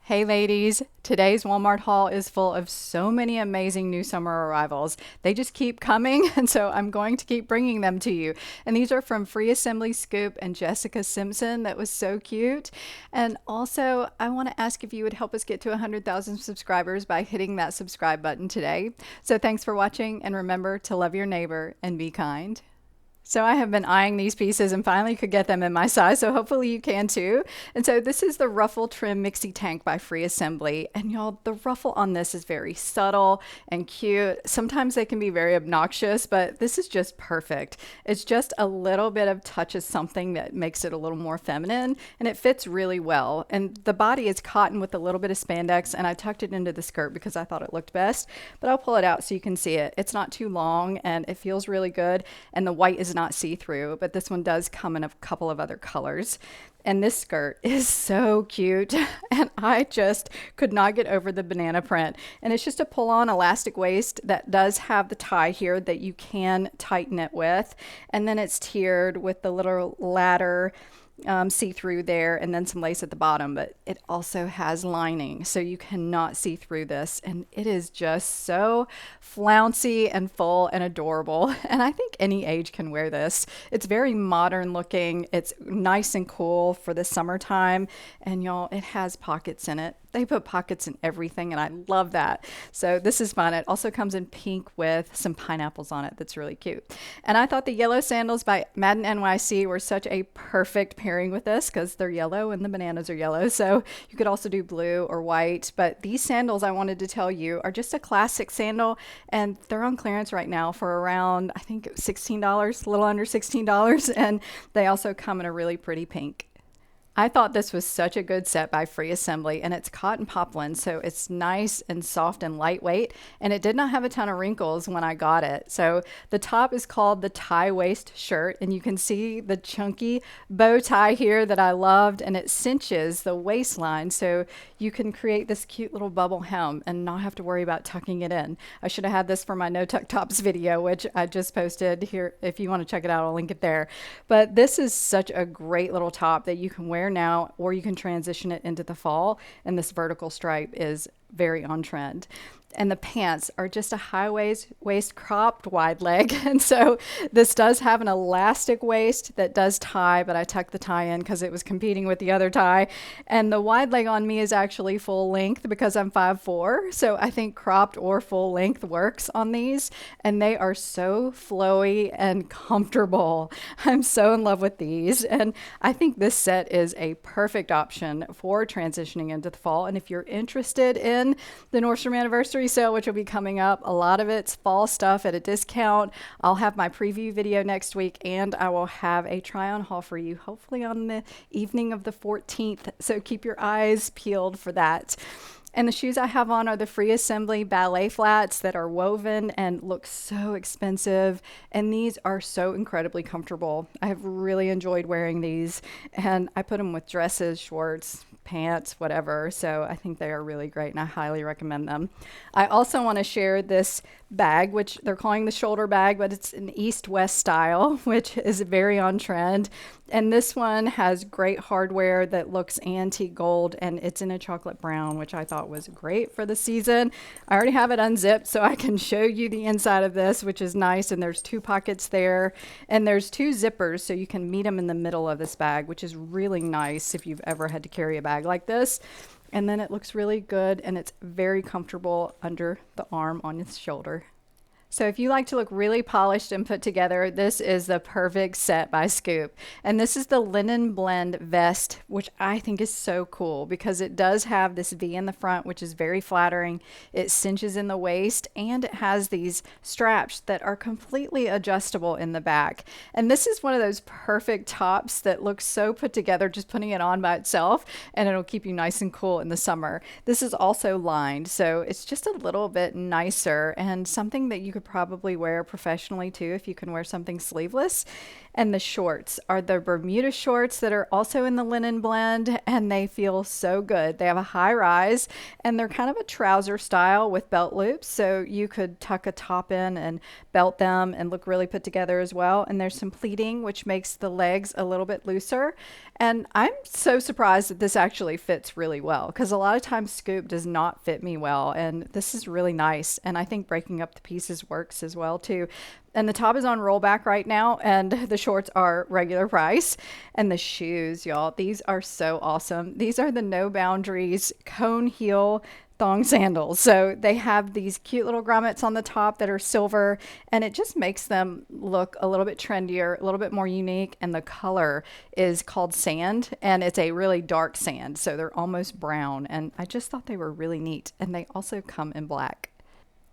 Hey ladies, today's Walmart haul is full of so many amazing new summer arrivals. They just keep coming, and so I'm going to keep bringing them to you. And these are from Free Assembly Scoop and Jessica Simpson. That was so cute. And also, I want to ask if you would help us get to 100,000 subscribers by hitting that subscribe button today. So thanks for watching, and remember to love your neighbor and be kind. So I have been eyeing these pieces and finally could get them in my size, so hopefully you can too. And so this is the ruffle trim mixie tank by Free Assembly. And y'all, the ruffle on this is very subtle and cute. Sometimes they can be very obnoxious, but this is just perfect. It's just a little bit of touch of something that makes it a little more feminine, and it fits really well. And the body is cotton with a little bit of spandex, and I tucked it into the skirt because I thought it looked best, but I'll pull it out so you can see it. It's not too long and it feels really good, and the white is not see-through, but this one does come in a couple of other colors. And this skirt is so cute, and I just could not get over the banana print. And it's just a pull-on elastic waist that does have the tie here that you can tighten it with, and then it's tiered with the little ladder see-through there, and then some lace at the bottom, but it also has lining so you cannot see through this, and it is just so flouncy and full and adorable. And I think any age can wear this. It's very modern looking, it's nice and cool for the summertime, and y'all, it has pockets in it. They put pockets in everything, and I love that. So this is fun. It also comes in pink with some pineapples on it. That's really cute. And I thought the yellow sandals by Madden NYC were such a perfect pairing with this because they're yellow and the bananas are yellow. So you could also do blue or white. But these sandals, I wanted to tell you, are just a classic sandal, and they're on clearance right now for around, I think, $16, a little under $16. And they also come in a really pretty pink. I thought this was such a good set by Free Assembly, and it's cotton poplin, so it's nice and soft and lightweight, and it did not have a ton of wrinkles when I got it. So the top is called the tie waist shirt, and you can see the chunky bow tie here that I loved, and it cinches the waistline so you can create this cute little bubble hem and not have to worry about tucking it in. I should have had this for my no tuck tops video, which I just posted here. If you want to check it out, I'll link it there. But this is such a great little top that you can wear now, or you can transition it into the fall, and this vertical stripe is very on trend. And the pants are just a high waist cropped wide leg. And so this does have an elastic waist that does tie, but I tucked the tie in because it was competing with the other tie. And the wide leg on me is actually full length because I'm 5'4". So I think cropped or full length works on these. And they are so flowy and comfortable. I'm so in love with these. And I think this set is a perfect option for transitioning into the fall. And if you're interested in the Nordstrom Anniversary sale, which will be coming up, a lot of it's fall stuff at a discount. I'll have my preview video next week, and I will have a try on haul for you hopefully on the evening of the 14th, so keep your eyes peeled for that. And the shoes I have on are the Free Assembly ballet flats that are woven and look so expensive. And these are so incredibly comfortable. I have really enjoyed wearing these, and I put them with dresses, shorts, pants, whatever. So I think they are really great, and I highly recommend them. I also want to share this bag, which they're calling the shoulder bag, but it's an East-West style, which is very on trend. And this one has great hardware that looks antique gold, and it's in a chocolate brown, which I thought was great for the season. I already have it unzipped so I can show you the inside of this, which is nice. And there's two pockets there, and there's two zippers so you can meet them in the middle of this bag, which is really nice if you've ever had to carry a bag like this. And then it looks really good, and it's very comfortable under the arm on its shoulder. So if you like to look really polished and put together, this is the perfect set by Scoop. And this is the linen blend vest, which I think is so cool because it does have this V in the front, which is very flattering. It cinches in the waist, and it has these straps that are completely adjustable in the back. And this is one of those perfect tops that looks so put together just putting it on by itself, and it'll keep you nice and cool in the summer. This is also lined, so it's just a little bit nicer and something that you could could probably wear professionally too if you can wear something sleeveless. And the shorts are the Bermuda shorts that are also in the linen blend, and they feel so good. They have a high rise and they're kind of a trouser style with belt loops, so you could tuck a top in and belt them and look really put together as well. And there's some pleating which makes the legs a little bit looser. And I'm so surprised that this actually fits really well, because a lot of times scoop does not fit me well, and this is really nice. And I think breaking up the pieces works as well too. And the top is on rollback right now, and the shorts are regular price. And the shoes, y'all, these are so awesome. These are the No Boundaries cone heel thong sandals. So they have these cute little grommets on the top that are silver, and it just makes them look a little bit trendier, a little bit more unique. And the color is called sand, and it's a really dark sand, so they're almost brown. And I just thought they were really neat, and they also come in black.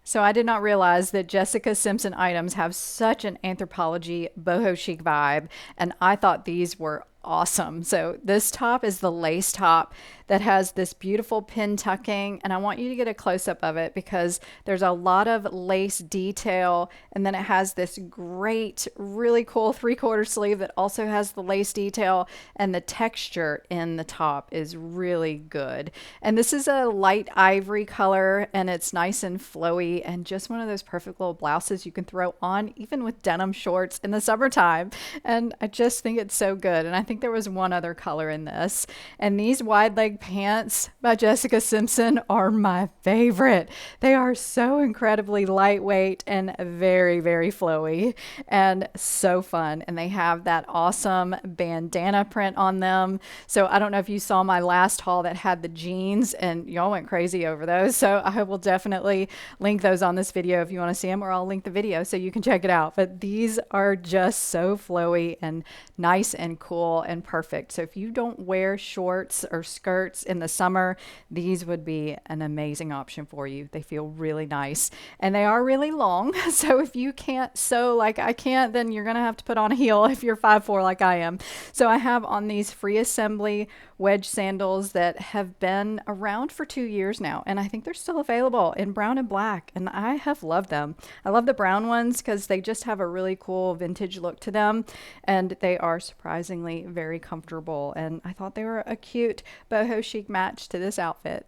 So I did not realize that Jessica Simpson items have such an Anthropologie boho chic vibe, and I thought these were awesome. So this top is the lace top that has this beautiful pin tucking, and I want you to get a close-up of it because there's a lot of lace detail, and then it has this great, really cool 3/4 sleeve that also has the lace detail, and the texture in the top is really good. And this is a light ivory color, and it's nice and flowy, and just one of those perfect little blouses you can throw on even with denim shorts in the summertime. And I just think it's so good. And I think there was one other color in this, and these wide leg pants by Jessica Simpson are my favorite. They are so incredibly lightweight and very, very flowy and so fun. And they have that awesome bandana print on them. So I don't know if you saw my last haul that had the jeans, and y'all went crazy over those. So I will definitely link those on this video if you want to see them, or I'll link the video so you can check it out. But these are just so flowy and nice and cool and perfect. So if you don't wear shorts or skirts in the summer, these would be an amazing option for you. They feel really nice, and they are really long. So if you can't sew like I can't, then you're gonna have to put on a heel if you're 5'4" like I am. So I have on these free assembly wedge sandals that have been around for 2 years now, and I think they're still available in brown and black, and I have loved them. I love the brown ones because they just have a really cool vintage look to them, and they are surprisingly very comfortable, and I thought they were a cute boho chic match to this outfit.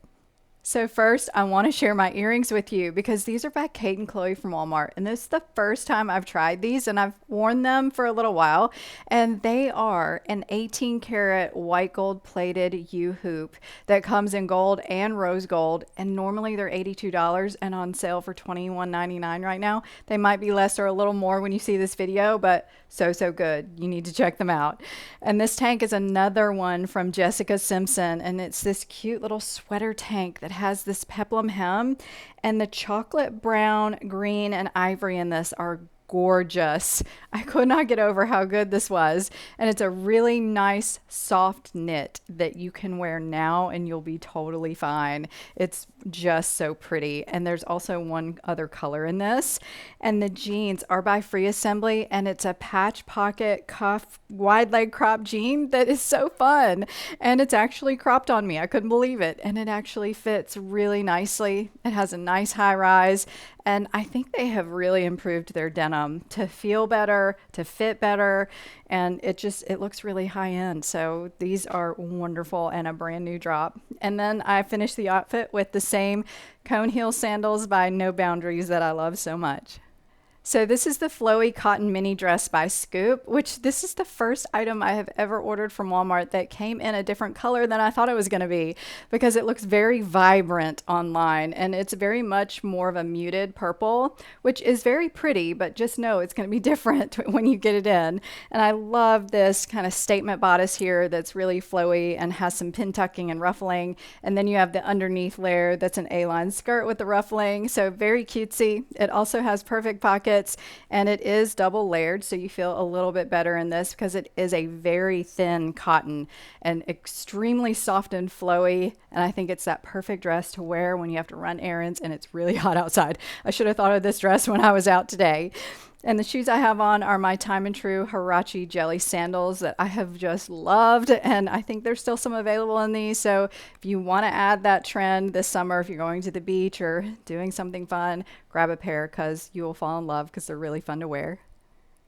So first, I want to share my earrings with you because these are by Kate and Chloe from Walmart. And this is the first time I've tried these, and I've worn them for a little while. And they are an 18 karat white gold plated U-hoop that comes in gold and rose gold. And normally they're $82 and on sale for $21.99 right now. They might be less or a little more when you see this video, but so good. You need to check them out. And this tank is another one from Jessica Simpson, and it's this cute little sweater tank that has this peplum hem, and the chocolate brown, green, and ivory in this are gorgeous. I could not get over how good this was. And it's a really nice soft knit that you can wear now and you'll be totally fine. It's just so pretty. And there's also one other color in this. And the jeans are by Free Assembly, and it's a patch pocket cuff wide leg crop jean that is so fun. And it's actually cropped on me. I couldn't believe it. And it actually fits really nicely. It has a nice high rise. And I think they have really improved their denim to feel better, to fit better, and it looks really high end. So these are wonderful and a brand new drop. And then I finished the outfit with the same cone heel sandals by No Boundaries that I love so much. So this is the flowy cotton mini dress by Scoop, which this is the first item I have ever ordered from Walmart that came in a different color than I thought it was going to be, because it looks very vibrant online, and it's very much more of a muted purple, which is very pretty, but just know it's going to be different when you get it in. And I love this kind of statement bodice here that's really flowy and has some pin tucking and ruffling. And then you have the underneath layer that's an A-line skirt with the ruffling. So very cutesy. It also has perfect pockets, and it is double layered, so you feel a little bit better in this because it is a very thin cotton and extremely soft and flowy. And I think it's that perfect dress to wear when you have to run errands and it's really hot outside. I should have thought of this dress when I was out today. And the shoes I have on are my Time and True Hirachi Jelly sandals that I have just loved. And I think there's still some available in these. So if you want to add that trend this summer, if you're going to the beach or doing something fun, grab a pair because you will fall in love because they're really fun to wear.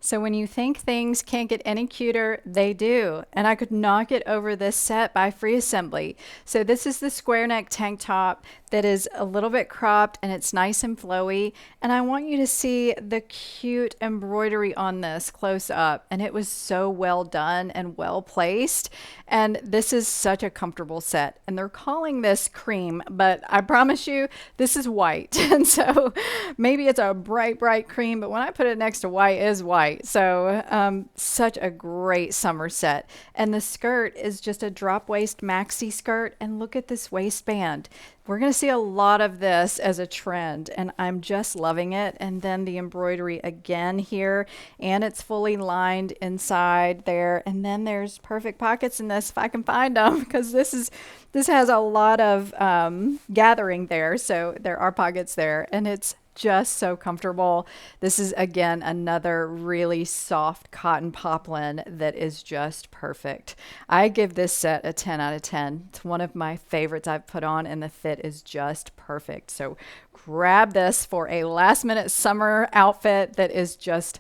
So when you think things can't get any cuter, they do. And I could not get over this set by Free Assembly. So this is the square neck tank top that is a little bit cropped and it's nice and flowy. And I want you to see the cute embroidery on this close up. And it was so well done and well placed. And this is such a comfortable set. And they're calling this cream, but I promise you this is white. And so maybe it's a bright, bright cream, but when I put it next to white, it is white. So such a great summer set. And the skirt is just a drop waist maxi skirt. And look at this waistband. We're going to see a lot of this as a trend, and I'm just loving it. And then the embroidery again here, and it's fully lined inside there. And then there's perfect pockets in this if I can find them, because this has a lot of gathering there. So there are pockets there, and it's just so comfortable. This is again another really soft cotton poplin that is just perfect. I give this set a 10 out of 10. It's one of my favorites I've put on, and the fit is just perfect. So grab this for a last minute summer outfit that is just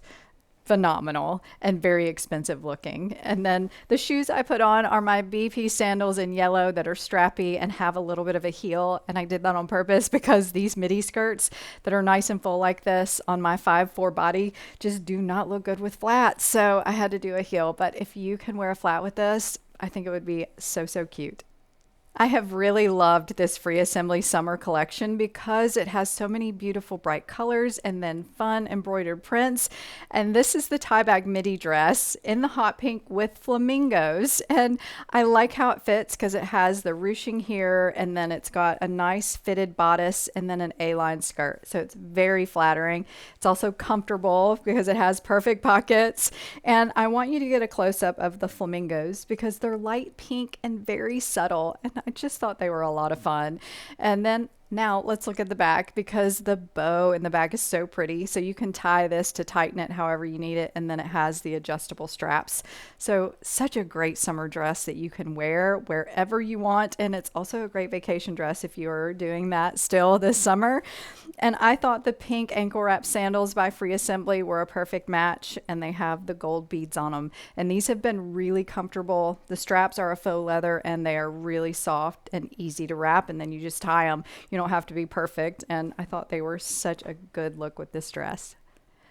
phenomenal and very expensive looking. And then the shoes I put on are my BP sandals in yellow that are strappy and have a little bit of a heel. And I did that on purpose because these midi skirts that are nice and full like this on my 5'4" body just do not look good with flats. So I had to do a heel. But if you can wear a flat with this, I think it would be so, so cute. I have really loved this Free Assembly summer collection because it has so many beautiful bright colors and then fun embroidered prints. And this is the tie back midi dress in the hot pink with flamingos. And I like how it fits because it has the ruching here, and then it's got a nice fitted bodice and then an A-line skirt. So it's very flattering. It's also comfortable because it has perfect pockets. And I want you to get a close-up of the flamingos because they're light pink and very subtle. And I just thought they were a lot of fun. And then now let's look at the back because the bow in the back is so pretty. So you can tie this to tighten it however you need it. And then it has the adjustable straps. So such a great summer dress that you can wear wherever you want. And it's also a great vacation dress if you're doing that still this summer. And I thought the pink ankle wrap sandals by Free Assembly were a perfect match, and they have the gold beads on them. And these have been really comfortable. The straps are a faux leather and they are really soft and easy to wrap. And then you just tie them. You don't have to be perfect. And I thought they were such a good look with this dress.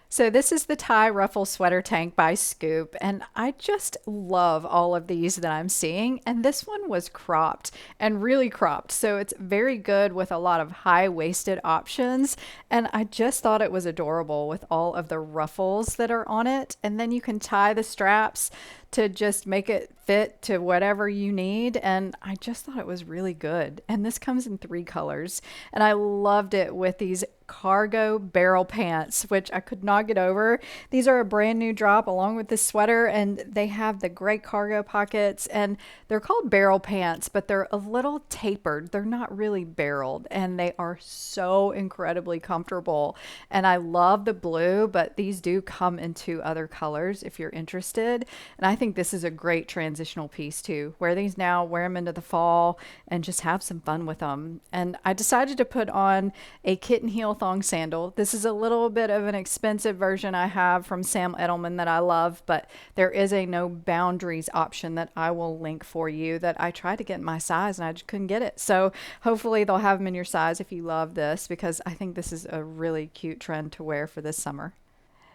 So this is the tie ruffle sweater tank by Scoop, and I just love all of these that I'm seeing. And this one was cropped and really cropped, so it's very good with a lot of high-waisted options. And I just thought it was adorable with all of the ruffles that are on it. And then you can tie the straps to just make it fit to whatever you need. And I just thought it was really good. And this comes in 3 colors. And I loved it with these cargo barrel pants, which I could not get over. These are a brand new drop along with this sweater, and they have the great cargo pockets, and they're called barrel pants, but they're a little tapered. They're not really barreled, and they are so incredibly comfortable. And I love the blue, but these do come in 2 other colors if you're interested. And I think this is a great transitional piece too. Wear these now, wear them into the fall, and just have some fun with them. And I decided to put on a kitten heel thong sandal. This is a little bit of an expensive version I have from Sam Edelman that I love, but there is a no boundaries option that I will link for you that I tried to get in my size and I just couldn't get it. So hopefully they'll have them in your size if you love this, because I think this is a really cute trend to wear for this summer.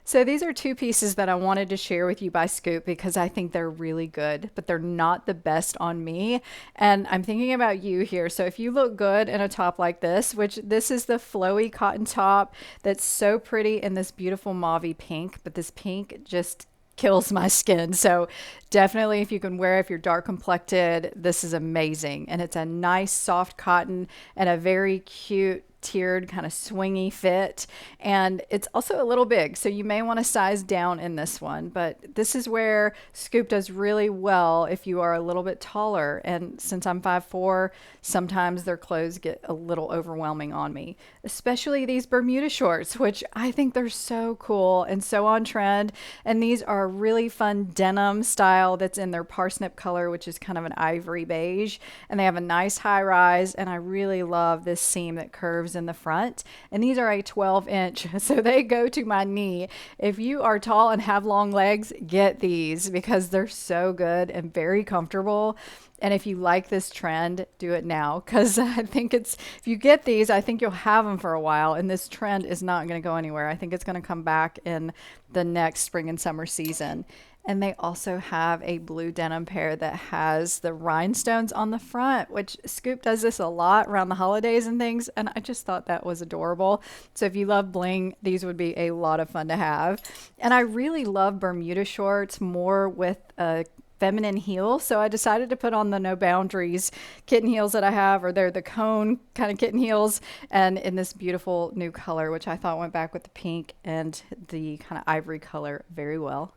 So these are 2 pieces that I wanted to share with you by Scoop because I think they're really good, but they're not the best on me. And I'm thinking about you here. So if you look good in a top like this, which this is the flowy cotton top that's so pretty in this beautiful mauve pink, but this pink just kills my skin. So definitely if you can wear it, if you're dark complected, this is amazing. And it's a nice soft cotton and a very cute tiered kind of swingy fit, and it's also a little big, so you may want to size down in this one. But this is where Scoop does really well if you are a little bit taller, and since I'm 5'4", sometimes their clothes get a little overwhelming on me, especially these Bermuda shorts, which I think they're so cool and so on trend. And these are a really fun denim style that's in their parsnip color, which is kind of an ivory beige, and they have a nice high rise, and I really love this seam that curves in the front. And these are a 12-inch, so they go to my knee. If you are tall and have long legs, get these because they're so good and very comfortable. And if you like this trend, do it now, because I think it's, if you get these, I think you'll have them for a while, and this trend is not going to go anywhere. I think it's going to come back in the next spring and summer season. And they also have a blue denim pair that has the rhinestones on the front, which Scoop does this a lot around the holidays and things. And I just thought that was adorable. So if you love bling, these would be a lot of fun to have. And I really love Bermuda shorts more with a feminine heel. So I decided to put on the No Boundaries kitten heels that I have, or they're the cone kind of kitten heels, and in this beautiful new color, which I thought went back with the pink and the kind of ivory color very well.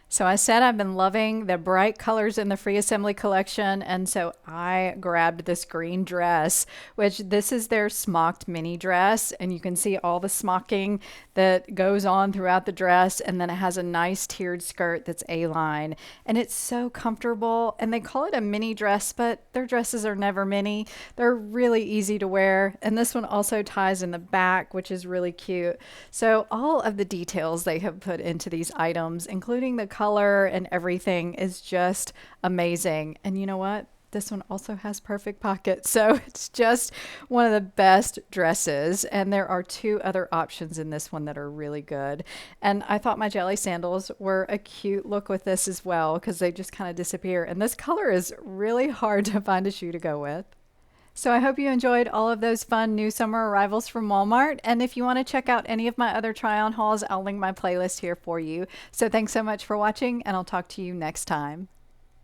So I said I've been loving the bright colors in the Free Assembly collection, and so I grabbed this green dress, which this is their smocked mini dress, and you can see all the smocking that goes on throughout the dress, and then it has a nice tiered skirt that's A-line, and it's so comfortable. And they call it a mini dress, but their dresses are never mini. They're really easy to wear, and this one also ties in the back, which is really cute. So all of the details they have put into these items, including the color and everything, is just amazing. And you know what? This one also has perfect pockets, so it's just one of the best dresses. And there are two other options in this one that are really good. And I thought my jelly sandals were a cute look with this as well, because they just kind of disappear. And this color is really hard to find a shoe to go with. So I hope you enjoyed all of those fun new summer arrivals from Walmart. And if you want to check out any of my other try-on hauls, I'll link my playlist here for you. So thanks so much for watching, and I'll talk to you next time.